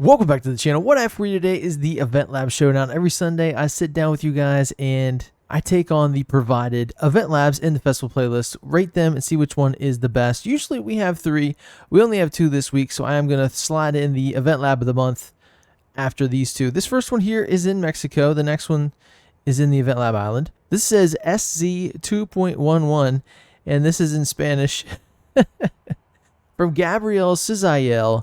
Welcome back to the channel. What I have for you today is the Eventlab Showdown. Every Sunday, I sit down with you guys and I take on the provided Eventlabs in the festival playlist, rate them, and see which one is the best. Usually we have 3. We only have 2 this week, so I am going to slide in the Eventlab of the month after these 2. This first one here is in Mexico. The next one is in the Eventlab island. This says SZ 2.11, and this is in Spanish. From Gabriel Cizael.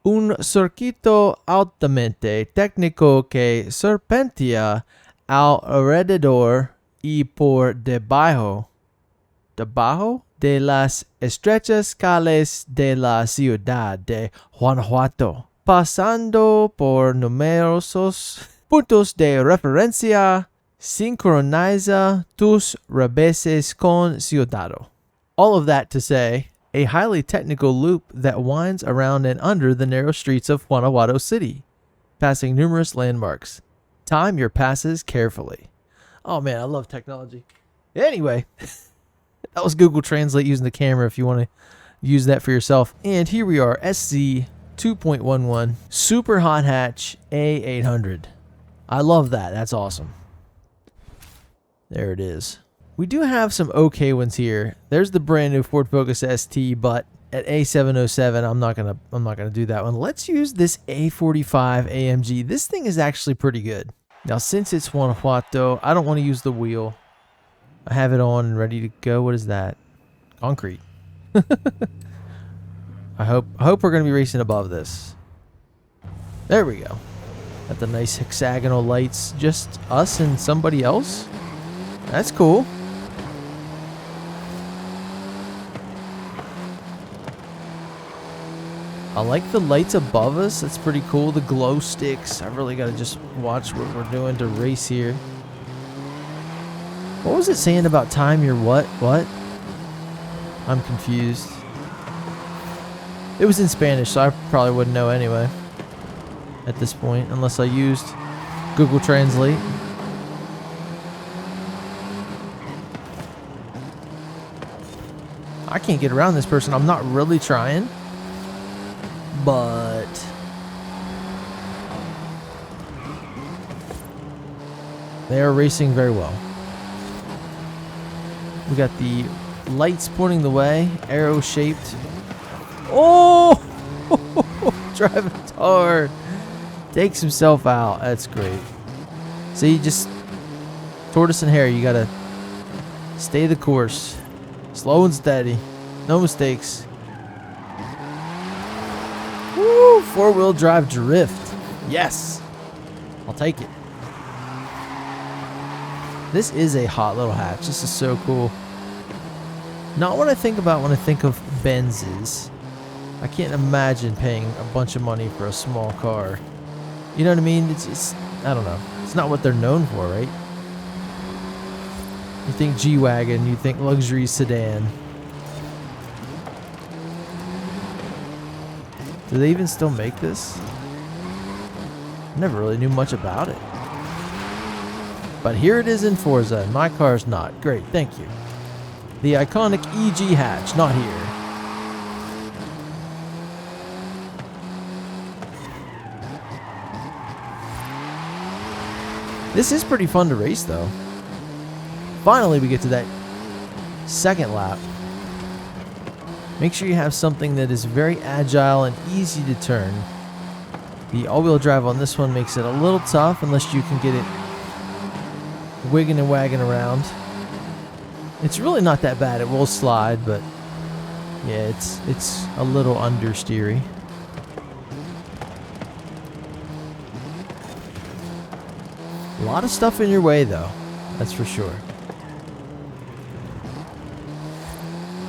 Un circuito altamente técnico que serpentea alrededor y por debajo de las estrechas calles de la ciudad de Guanajuato, pasando por numerosos puntos de referencia, sincroniza tus reveses con Ciudadano. All of that to say, a highly technical loop that winds around and under the narrow streets of Guanajuato City, passing numerous landmarks. Time your passes carefully. Oh man, I love technology. Anyway, that was Google Translate using the camera if you want to use that for yourself. And here we are, SZ 2.11 Super Hot Hatch A800. I love that. That's awesome. There it is. We do have some okay ones here. There's the brand new Ford Focus ST, but at A707, I'm not gonna do that one. Let's use this A45 AMG. This thing is actually pretty good. Now, since it's Guanajuato, I don't want to use the wheel. I have it on and ready to go. What is that? Concrete. I hope we're gonna be racing above this. There we go. Got the nice hexagonal lights. Just us and somebody else. That's cool. I like the lights above us. That's pretty cool. The glow sticks. I really got to just watch what we're doing to race here. What was it saying about time your what? What? I'm confused. It was in Spanish, so I probably wouldn't know anyway at this point, unless I used Google Translate. I can't get around this person. I'm not really trying. But they are racing very well. We got the lights pointing the way, arrow shaped. Oh, driving hard. Takes himself out. That's great. See, just tortoise and hare. You gotta stay the course, slow and steady, no mistakes. Woo! 4-wheel drive drift. Yes. I'll take it. This is a hot little hatch. This is so cool. Not what I think about when I think of Benzes. I can't imagine paying a bunch of money for a small car. You know what I mean? It's I don't know. It's not what they're known for, right? You think G-Wagon, you think luxury sedan. Do they even still make this? Never really knew much about it. But here it is in Forza, and my car's not. Great, thank you. The iconic EG hatch, not here. This is pretty fun to race, though. Finally, we get to that second lap. Make sure you have something that is very agile and easy to turn. The all-wheel drive on this one makes it a little tough unless you can get it wigging and wagging around. It's really not that bad. It will slide, but yeah, it's a little understeery. A lot of stuff in your way, though. That's for sure.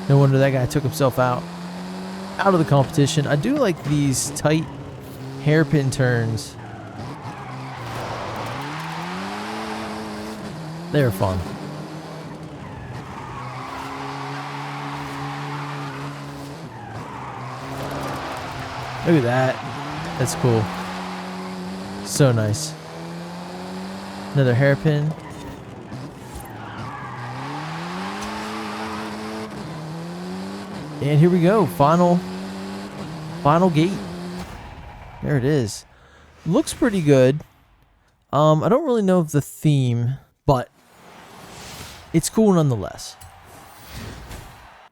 No wonder that guy took himself out of the competition. I do like these tight hairpin turns. They're fun. Look at that. That's cool. So nice. Another hairpin. And here we go. Final gate. There it is. Looks pretty good. I don't really know of the theme, but it's cool nonetheless.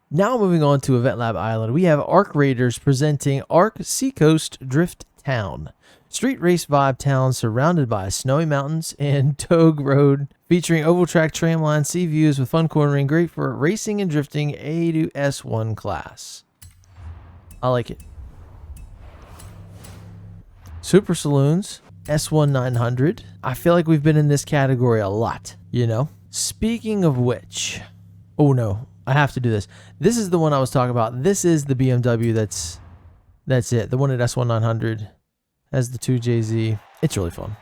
Now moving on to Eventlab Island, we have Arc Raiders presenting Arc Seacoast Drift Town. Street race vibe town surrounded by snowy mountains and Togue Road, featuring oval track tramline, sea views with fun cornering, great for racing and drifting A to S1 class. I like it. Super Saloons, S1 900. I feel like we've been in this category a lot, you know? Speaking of which, oh no, I have to do this. This is the one I was talking about. This is the BMW that's it. The one at S1 900 has the 2JZ. It's really fun.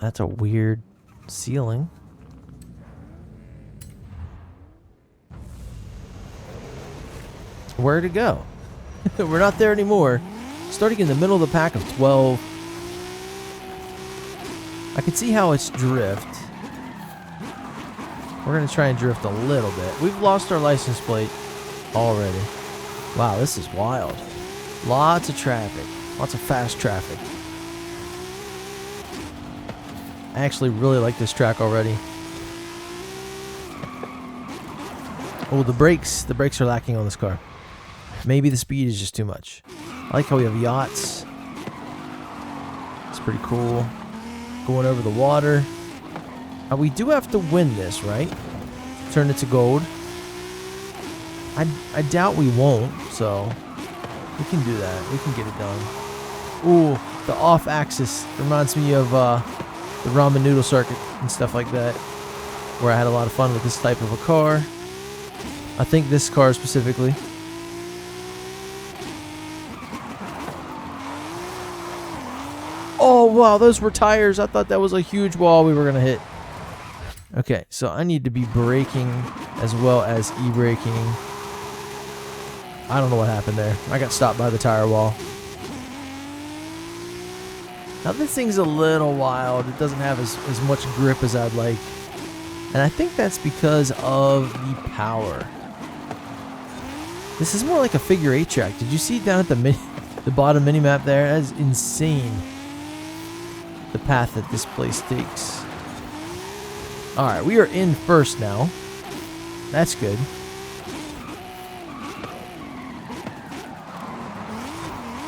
That's a weird ceiling. Where to go? We're not there anymore. Starting in the middle of the pack of 12. I can see how it's drift. We're going to try and drift a little bit. We've lost our license plate already. Wow, this is wild. Lots of traffic. Lots of fast traffic. I actually really like this track already. Oh, the brakes. The brakes are lacking on this car. Maybe the speed is just too much. I like how we have yachts. It's pretty cool. Going over the water. We do have to win this, right? Turn it to gold. I doubt we won't, so we can do that. We can get it done. Ooh, the off-axis reminds me of the ramen noodle circuit and stuff like that, where I had a lot of fun with this type of a car. I think this car specifically. Oh, wow, those were tires. I thought that was a huge wall we were going to hit. Okay, so I need to be braking as well as e-braking. I don't know what happened there. I got stopped by the tire wall. Now this thing's a little wild. It doesn't have as much grip as I'd like. And I think that's because of the power. This is more like a figure 8 track. Did you see down at the bottom mini-map there? That is insane. The path that this place takes. Alright, we are in first now. That's good.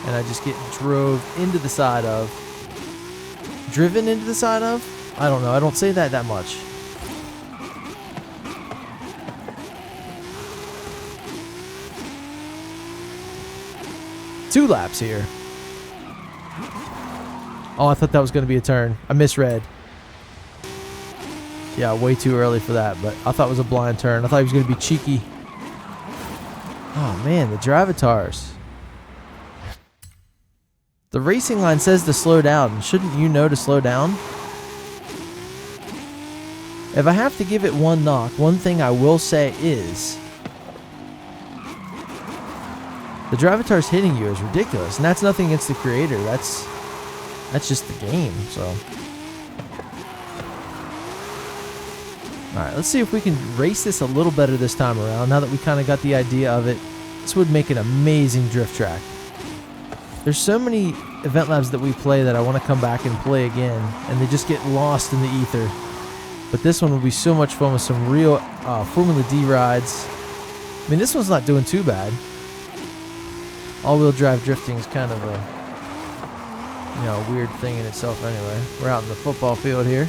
And I just get drove into the side of. Driven into the side of? I don't know. I don't say that much. Two laps here. Oh, I thought that was going to be a turn. I misread. Yeah, way too early for that, but I thought it was a blind turn. I thought he was going to be cheeky. Oh, man, the Drivatars. The racing line says to slow down. Shouldn't you know to slow down? If I have to give it one knock, one thing I will say is the Drivatars hitting you is ridiculous, and that's nothing against the creator. That's just the game, so. Alright, let's see if we can race this a little better this time around, now that we kind of got the idea of it. This would make an amazing drift track. There's so many Eventlabs that we play that I want to come back and play again, and they just get lost in the ether. But this one will be so much fun with some real Formula D rides. I mean, this one's not doing too bad. All-wheel drive drifting is kind of a weird thing in itself anyway. We're out in the football field here.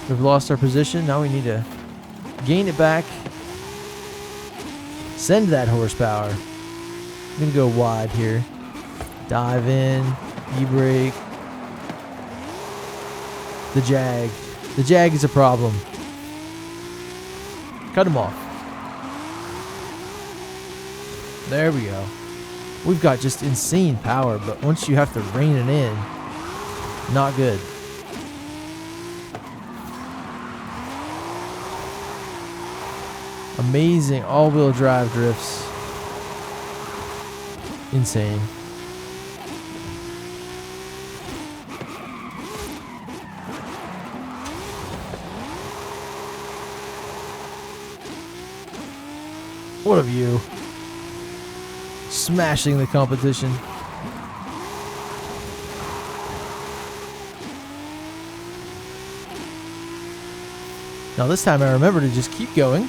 We've lost our position. Now we need to gain it back. Send that horsepower. I'm going to go wide here. Dive in. E-brake. The Jag. The Jag is a problem. Cut him off. There we go. We've got just insane power, but once you have to rein it in, not good. Amazing all-wheel drive drifts. Insane. What a view. Smashing the competition. Now this time I remember to just keep going.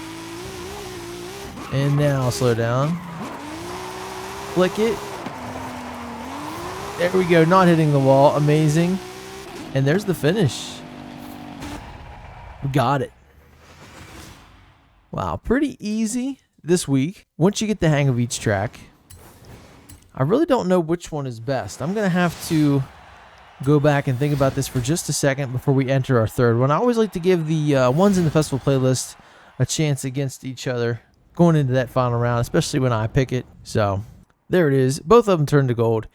And now slow down. Flick it. There we go, not hitting the wall. Amazing. And there's the finish. We got it. Wow, pretty easy this week. Once you get the hang of each track, I really don't know which one is best. I'm going to have to go back and think about this for just a second before we enter our third one. I always like to give the ones in the festival playlist a chance against each other going into that final round, especially when I pick it. So there it is. Both of them turned to gold.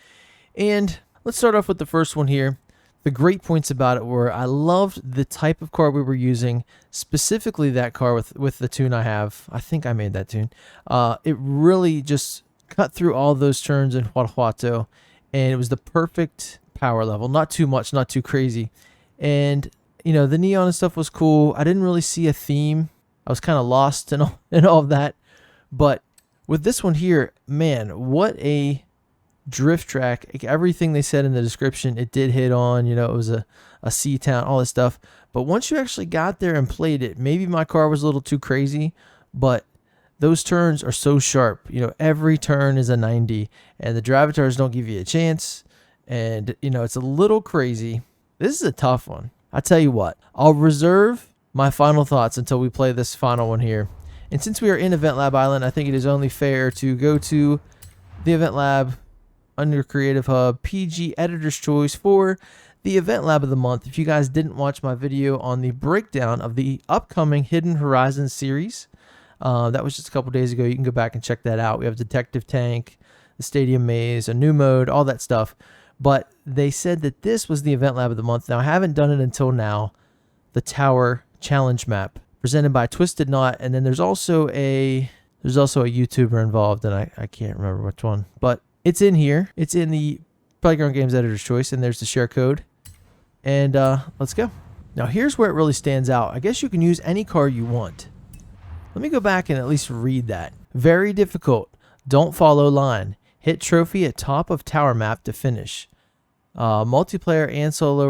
And let's start off with the first one here. The great points about it were I loved the type of car we were using, specifically that car with the tune I have. I think I made that tune. It really just cut through all those turns in Guanajuato, and it was the perfect power level. Not too much, not too crazy. And, you know, the neon and stuff was cool. I didn't really see a theme. I was kind of lost in all of that. But with this one here, man, what a drift track. Everything they said in the description, it did hit on. You know, it was a sea town, all this stuff. But once you actually got there and played it, maybe my car was a little too crazy, but those turns are so sharp. You know, every turn is a 90, and the drivatars don't give you a chance. And, you know, it's a little crazy. This is a tough one. I tell you what, I'll reserve my final thoughts until we play this final one here. And since we are in Eventlab Island, I think it is only fair to go to the Eventlab under Creative Hub PG Editor's Choice for the Eventlab of the month. If you guys didn't watch my video on the breakdown of the upcoming Hidden Horizons series, that was just a couple days ago. You can go back and check that out. We have Detective Tank, the Stadium Maze, a new mode, all that stuff. But they said that this was the Eventlab of the month. Now, I haven't done it until now. The Tower Challenge Map, presented by Twisted Knot, and then there's also a YouTuber involved, and I can't remember which one, but it's in here. It's in the Playground Games Editor's Choice, and there's the share code. And let's go. Now, here's where it really stands out. I guess you can use any car you want. Let me go back and at least read that. Very difficult. Don't follow line. Hit trophy at top of tower map to finish. Multiplayer and solo,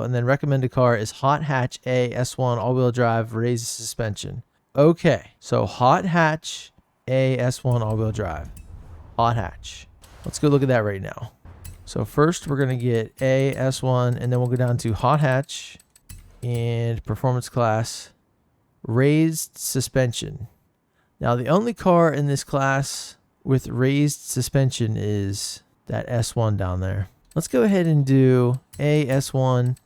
and then recommended car is Hot Hatch A S1 all-wheel drive raised suspension. Okay, so Hot Hatch A S1 all-wheel drive. Hot Hatch. Let's go look at that right now. So first we're going to get A S1, and then we'll go down to Hot Hatch and performance class raised suspension. Now the only car in this class with raised suspension is that S1 down there. Let's go ahead and do A S1.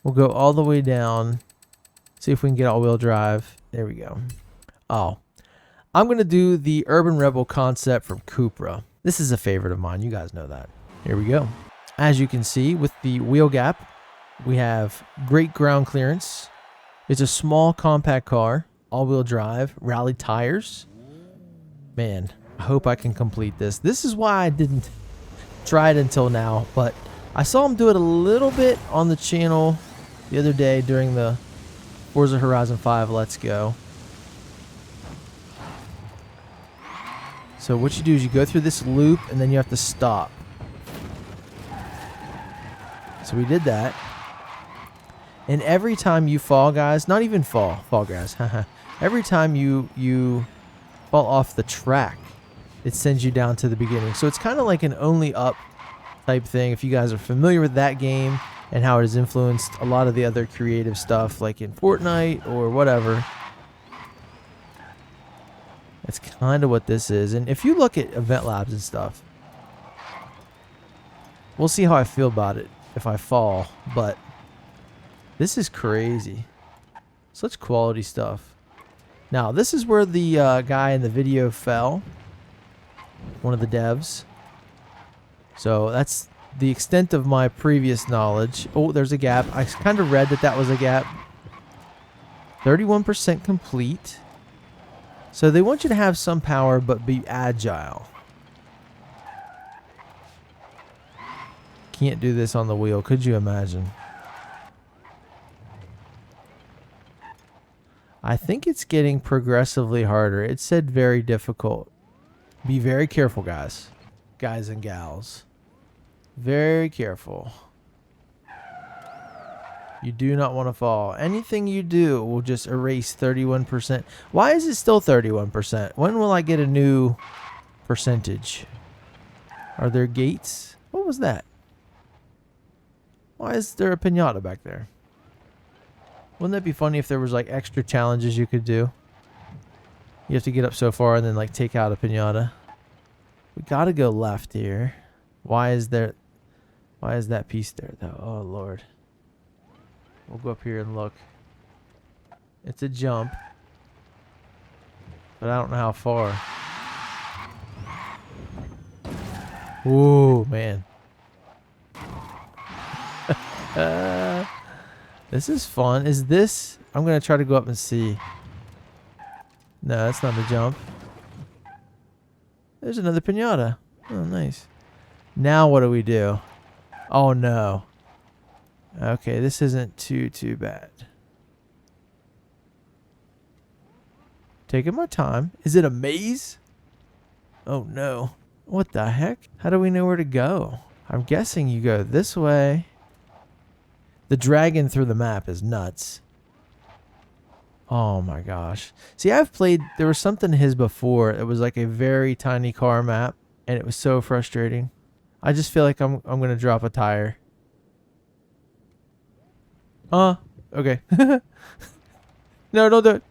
We'll go all the way down. See if we can get all-wheel drive. There we go. Oh, I'm going to do the Urban Rebel concept from Cupra. This is a favorite of mine. You guys know that. Here we go. As you can see, with the wheel gap, we have great ground clearance. It's a small, compact car, all-wheel drive, rally tires. Man, I hope I can complete this. This is why I didn't try it until now, but I saw him do it a little bit on the channel the other day during the Forza Horizon 5 Let's Go. So what you do is you go through this loop, and then you have to stop. So we did that. And every time you fall, guys, not even fall guys, every time you fall off the track, it sends you down to the beginning. So it's kind of like an only up type thing. If you guys are familiar with that game and how it has influenced a lot of the other creative stuff like in Fortnite or whatever, that's kind of what this is. And if you look at Eventlabs and stuff, we'll see how I feel about it if I fall, but this is crazy. Such quality stuff. Now, this is where the guy in the video fell. One of the devs. So that's the extent of my previous knowledge. Oh, there's a gap. I kind of read that was a gap. 31% complete. So they want you to have some power but be agile. Can't do this on the wheel. Could you imagine? I think it's getting progressively harder. It said very difficult. Be very careful, guys. Guys and gals. Very careful. You do not want to fall. Anything you do will just erase 31%. Why is it still 31%? When will I get a new percentage? Are there gates? What was that? Why is there a pinata back there? Wouldn't that be funny if there was like extra challenges you could do? You have to get up so far and then like take out a pinata. We gotta go left here. Why is that piece there though? Oh Lord. We'll go up here and look. It's a jump. But I don't know how far. Ooh, man. This is fun. Is this... I'm going to try to go up and see. No, that's not a jump. There's another pinata. Oh, nice. Now what do we do? Oh, no. Okay, this isn't too bad. Taking my time. Is it a maze? Oh, no. What the heck? How do we know where to go? I'm guessing you go this way. The dragging through the map is nuts. Oh my gosh. See, I've played... There was something his before. It was like a very tiny car map. And it was so frustrating. I just feel like I'm going to drop a tire. Okay. No, don't do it.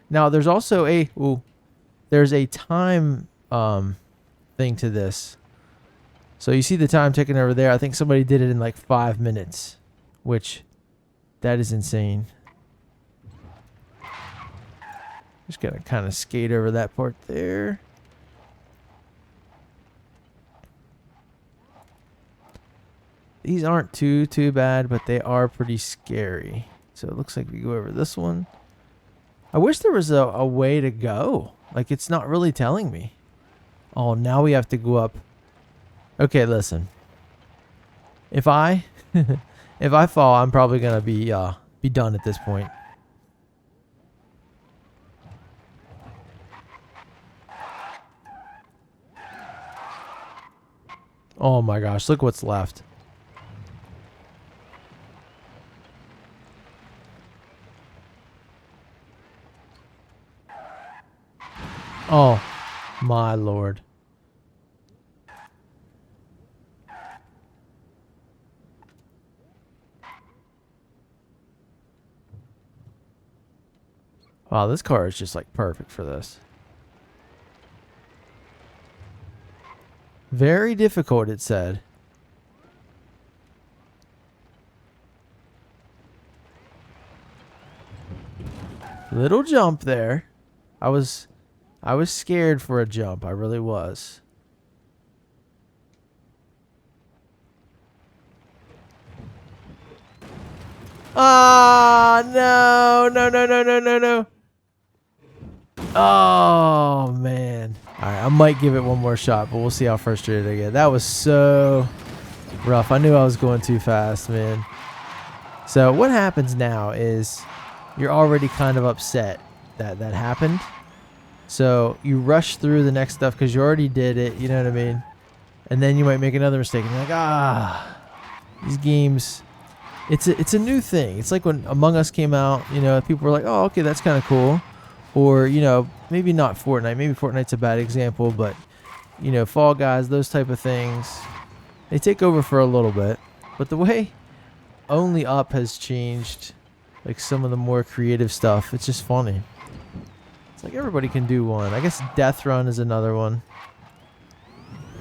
Now, there's also a... Ooh. There's a time thing to this. So you see the time ticking over there. I think somebody did it in like 5 minutes. Which, that is insane. Just going to kind of skate over that part there. These aren't too bad, but they are pretty scary. So it looks like we go over this one. I wish there was a way to go. Like, it's not really telling me. Oh, now we have to go up. Okay, listen. If I if I fall, I'm probably gonna be done at this point. Oh my gosh, look what's left. Oh, my Lord. Wow, this car is just like perfect for this. Very difficult, it said. Little jump there. I was scared for a jump. I really was. Ah, no. Oh, man. All right, I might give it one more shot, but we'll see how frustrated I get. That was so rough. I knew I was going too fast, man. So what happens now is you're already kind of upset that that happened. So you rush through the next stuff because you already did it. You know what I mean? And then you might make another mistake. And you're like, these games... It's a new thing. It's like when Among Us came out, you know, people were like, oh, okay, that's kind of cool. Or, you know, maybe not Fortnite. Maybe Fortnite's a bad example, but, you know, Fall Guys, those type of things, they take over for a little bit. But the way Only Up has changed, like some of the more creative stuff, it's just funny. It's like everybody can do one. I guess Death Run is another one.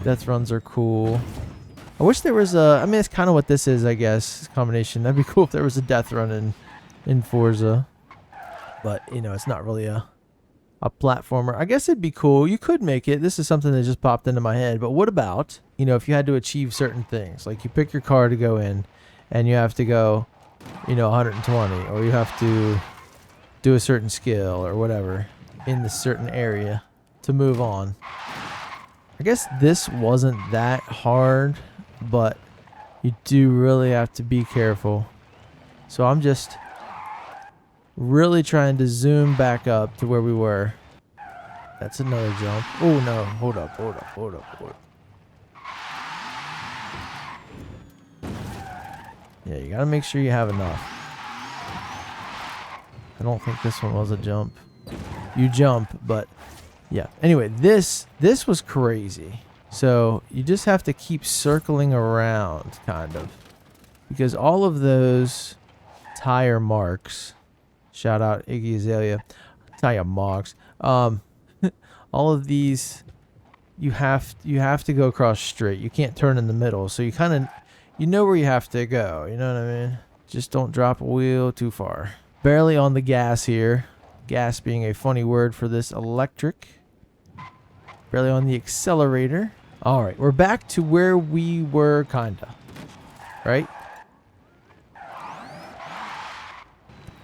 Death Runs are cool. I wish there was a... I mean, it's kind of what this is, I guess. Combination. That'd be cool if there was a death run in Forza. But, you know, it's not really a platformer. I guess it'd be cool. You could make it. This is something that just popped into my head. But what about, you know, if you had to achieve certain things? Like, you pick your car to go in, and you have to go, you know, 120. Or you have to do a certain skill or whatever in this certain area to move on. I guess this wasn't that hard, but you do really have to be careful. So I'm just really trying to zoom back up to where we were. That's another jump. Oh no, hold up. Yeah, you gotta make sure you have enough. I don't think this one was a jump. You jump, but yeah. Anyway, this was crazy. So you just have to keep circling around, kind of, because all of those tire marks. Shout out Iggy Azalea, tire marks. All of these, you have to go across straight. You can't turn in the middle. So you kind of, you know where you have to go. You know what I mean? Just don't drop a wheel too far. Barely on the gas here. Gas being a funny word for this electric. Barely on the accelerator. All right, we're back to where we were, kinda. Right?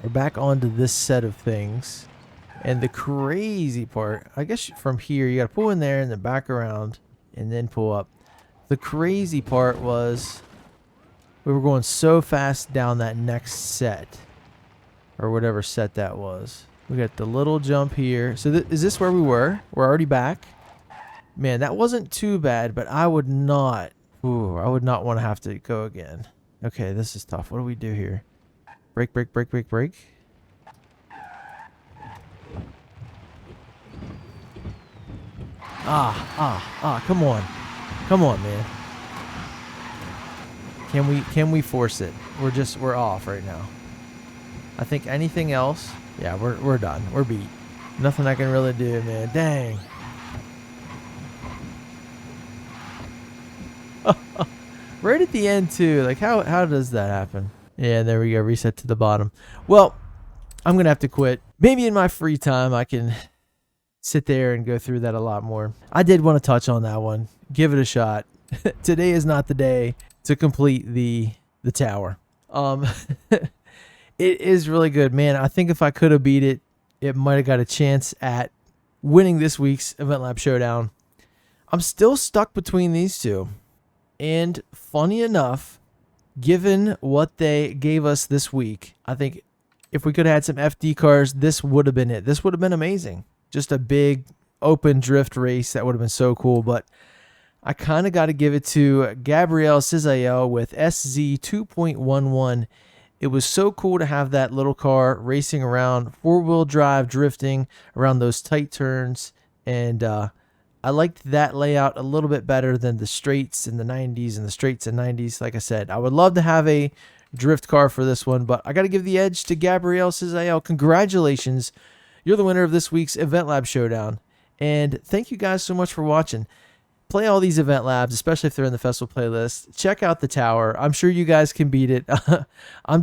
We're back onto this set of things. And the crazy part, I guess from here, you gotta pull in there and then back around and then pull up. The crazy part was we were going so fast down that next set. Or whatever set that was. We got the little jump here. So is this where we were? We're already back. Man, that wasn't too bad, but I would not want to have to go again. Okay, this is tough. What do we do here? Brake, brake, brake, brake, brake. Come on. Come on, man. Can we force it? We're off right now. I think anything else, yeah, we're done. We're beat. Nothing I can really do, man. Dang. Right at the end too. Like how does that happen? Yeah, there we go. Reset to the bottom. Well, I'm gonna have to quit. Maybe in my free time I can sit there and go through that a lot more. I did want to touch on that one. Give it a shot. Today is not the day to complete the tower. It is really good, man. I think if I could have beat it, it might have got a chance at winning this week's Eventlab Showdown. I'm still stuck between these two. And funny enough, given what they gave us this week, I think if we could have had some FD cars, this would have been it. This would have been amazing. Just a big open drift race. That would have been so cool. But I kind of got to give it to Gabriel Cizael with SZ 2.11. It was so cool to have that little car racing around, four-wheel drive, drifting around those tight turns. And I liked that layout a little bit better than the straights in the 90s and the straights and 90s. Like I said, I would love to have a drift car for this one, but I got to give the edge to Gabriel Cizael. Congratulations. You're the winner of this week's Eventlab Showdown. And thank you guys so much for watching. Play all these Eventlabs, especially if they're in the festival playlist. Check out the tower. I'm sure you guys can beat it. I'm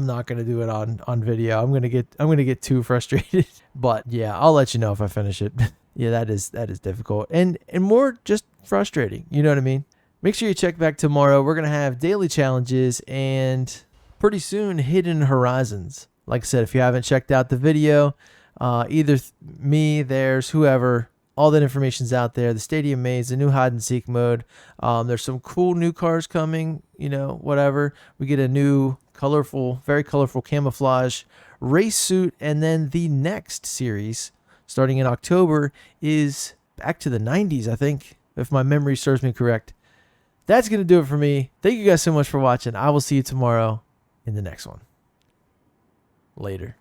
not gonna do it on video. I'm gonna get too frustrated. But yeah, I'll let you know if I finish it. Yeah, that is difficult and more just frustrating. You know what I mean? Make sure you check back tomorrow. We're gonna have daily challenges and pretty soon hidden horizons. Like I said, if you haven't checked out the video, either me, theirs, whoever. All that information's out there. The Stadium Maze, the new hide and seek mode. There's some cool new cars coming, you know, whatever. We get a new colorful, very colorful camouflage race suit. And then the next series, starting in October, is back to the 90s, I think, if my memory serves me correct. That's going to do it for me. Thank you guys so much for watching. I will see you tomorrow in the next one. Later.